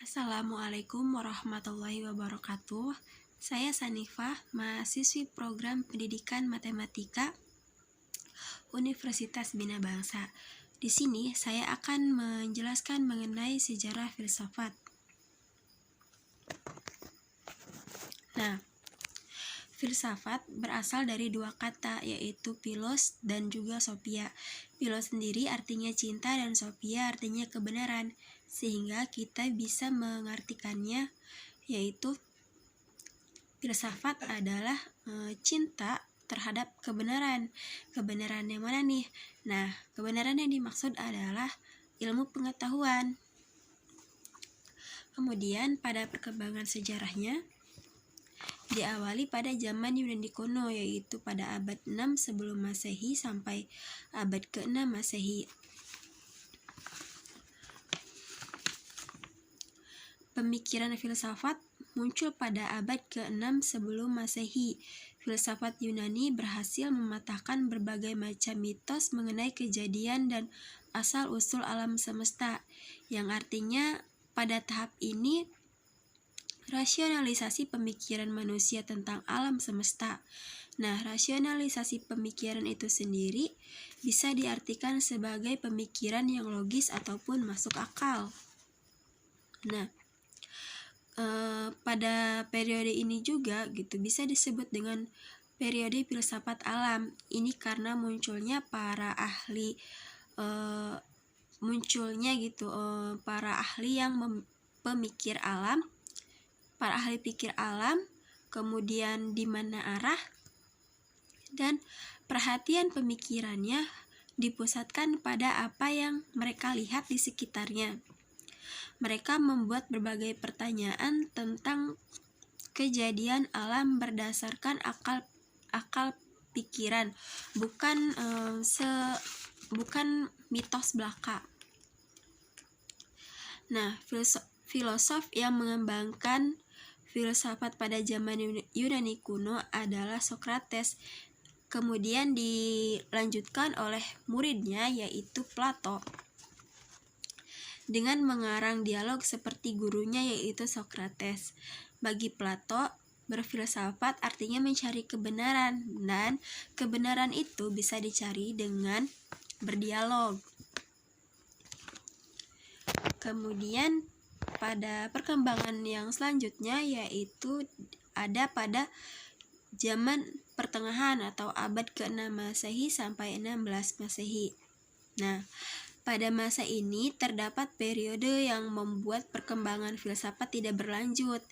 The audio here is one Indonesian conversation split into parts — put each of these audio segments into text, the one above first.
Assalamualaikum warahmatullahi wabarakatuh. Saya Sanifah, mahasiswi program Pendidikan Matematika Universitas Bina Bangsa. Di sini saya akan menjelaskan mengenai sejarah filsafat. Nah, filsafat berasal dari dua kata, yaitu philos dan juga sophia. Philos sendiri artinya cinta dan sophia artinya kebenaran, sehingga kita bisa mengartikannya, yaitu filsafat adalah cinta terhadap kebenaran. Kebenaran yang mana nih? Nah, kebenaran yang dimaksud adalah ilmu pengetahuan. Kemudian pada perkembangan sejarahnya diawali pada zaman Yunani kuno, yaitu pada abad 6 sebelum Masehi sampai abad ke-6 Masehi. Pemikiran filsafat muncul pada abad ke-6 sebelum Masehi. Filsafat Yunani berhasil mematahkan berbagai macam mitos mengenai kejadian dan asal-usul alam semesta, yang artinya pada tahap ini rasionalisasi pemikiran manusia tentang alam semesta. Nah, rasionalisasi pemikiran itu sendiri bisa diartikan sebagai pemikiran yang logis ataupun masuk akal. Nah, pada periode ini juga bisa disebut dengan periode filsafat alam. Ini karena munculnya para ahli para ahli yang pemikir alam, para ahli pikir alam, kemudian di mana arah dan perhatian pemikirannya dipusatkan pada apa yang mereka lihat di sekitarnya. Mereka membuat berbagai pertanyaan tentang kejadian alam berdasarkan akal pikiran, bukan mitos belaka. Nah, filosof yang mengembangkan filsafat pada zaman Yunani kuno adalah Socrates. Kemudian dilanjutkan oleh muridnya, yaitu Plato, dengan mengarang dialog seperti gurunya, yaitu Socrates. Bagi Plato, berfilsafat artinya mencari kebenaran, dan kebenaran itu bisa dicari dengan berdialog. Kemudian pada perkembangan yang selanjutnya, yaitu ada pada zaman pertengahan atau abad ke-6 Masehi sampai 16 Masehi. Nah, pada masa ini terdapat periode yang membuat perkembangan filsafat tidak berlanjut,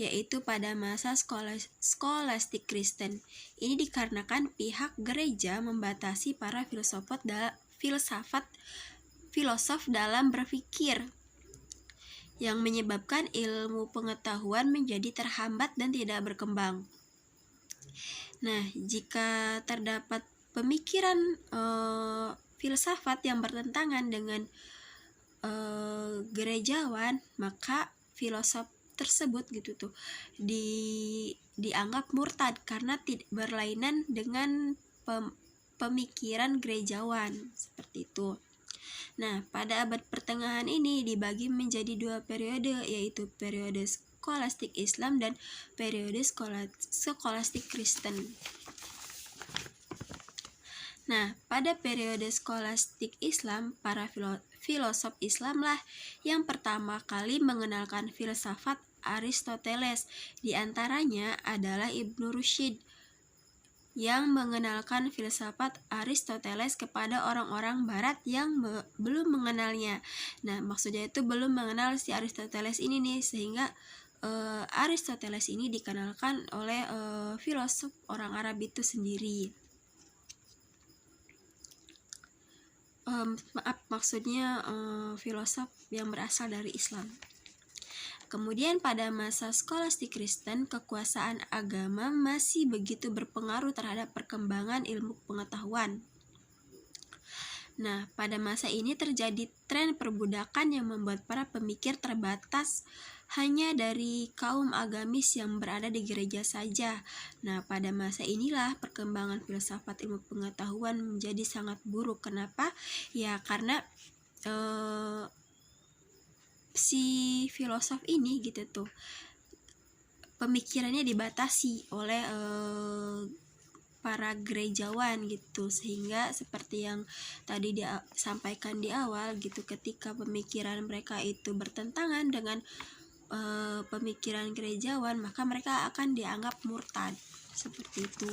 yaitu pada masa skolastik Kristen. Ini dikarenakan pihak gereja membatasi para filosof dalam berpikir, yang menyebabkan ilmu pengetahuan menjadi terhambat dan tidak berkembang. Nah, jika terdapat pemikiran filsafat yang bertentangan dengan gerejawan, maka filosof tersebut dianggap murtad karena tidak berlainan dengan pemikiran gerejawan, seperti itu. Nah, pada abad pertengahan ini dibagi menjadi dua periode, yaitu periode skolastik Islam dan periode skolastik Kristen. Nah, pada periode skolastik Islam, para filosof Islamlah yang pertama kali mengenalkan filsafat Aristoteles. Di antaranya adalah Ibnu Rushd, yang mengenalkan filsafat Aristoteles kepada orang-orang barat yang belum mengenalnya. Nah, maksudnya itu belum mengenal si Aristoteles ini nih, sehingga Aristoteles ini dikenalkan oleh filosof orang Arab itu sendiri. Maksudnya filosof yang berasal dari Islam. Kemudian pada masa skolastik Kristen, kekuasaan agama masih begitu berpengaruh terhadap perkembangan ilmu pengetahuan. Nah, pada masa ini terjadi tren perbudakan yang membuat para pemikir terbatas hanya dari kaum agamis yang berada di gereja saja. Nah, pada masa inilah perkembangan filsafat ilmu pengetahuan menjadi sangat buruk. Kenapa? Ya, karena si filosof ini gitu tuh pemikirannya dibatasi oleh para gerejawan gitu, sehingga seperti yang tadi disampaikan di awal gitu, ketika pemikiran mereka itu bertentangan dengan pemikiran gerejawan, maka mereka akan dianggap murtad seperti itu.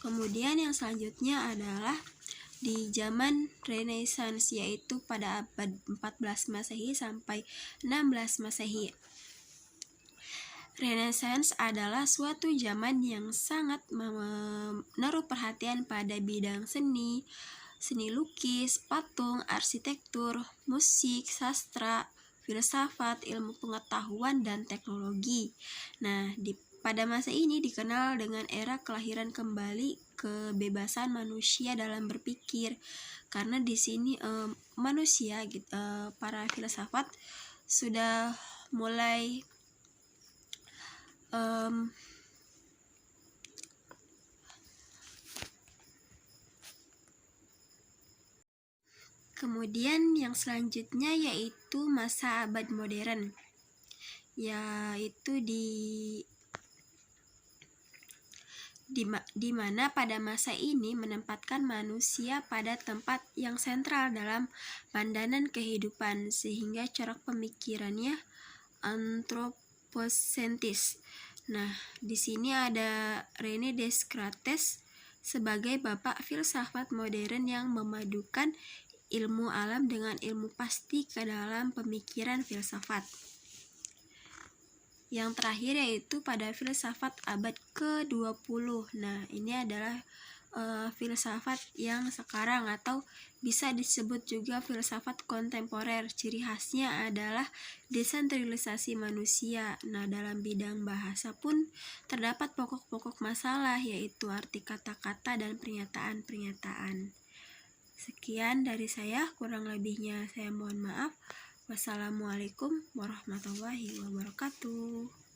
Kemudian yang selanjutnya adalah di zaman Renaissance, yaitu pada abad 14 Masehi sampai 16 Masehi. Renaissance adalah suatu zaman yang sangat menaruh perhatian pada bidang seni, seni lukis, patung, arsitektur, musik, sastra, filsafat, ilmu pengetahuan, dan teknologi. Nah, pada masa ini dikenal dengan era kelahiran kembali kebebasan manusia dalam berpikir, karena di sini manusia para filsafat sudah mulai kemudian yang selanjutnya yaitu masa abad modern, yaitu di mana pada masa ini menempatkan manusia pada tempat yang sentral dalam pandangan kehidupan, sehingga corak pemikirannya antroposentris. Nah, di sini ada René Descartes sebagai bapak filsafat modern yang memadukan ilmu alam dengan ilmu pasti ke dalam pemikiran filsafat. Yang terakhir yaitu pada filsafat abad ke-20. Nah, ini adalah filsafat yang sekarang atau bisa disebut juga filsafat kontemporer. Ciri khasnya adalah desentralisasi manusia. Nah, dalam bidang bahasa pun terdapat pokok-pokok masalah, yaitu arti kata-kata dan pernyataan-pernyataan. Sekian dari saya, kurang lebihnya saya mohon maaf. Wassalamualaikum warahmatullahi wabarakatuh.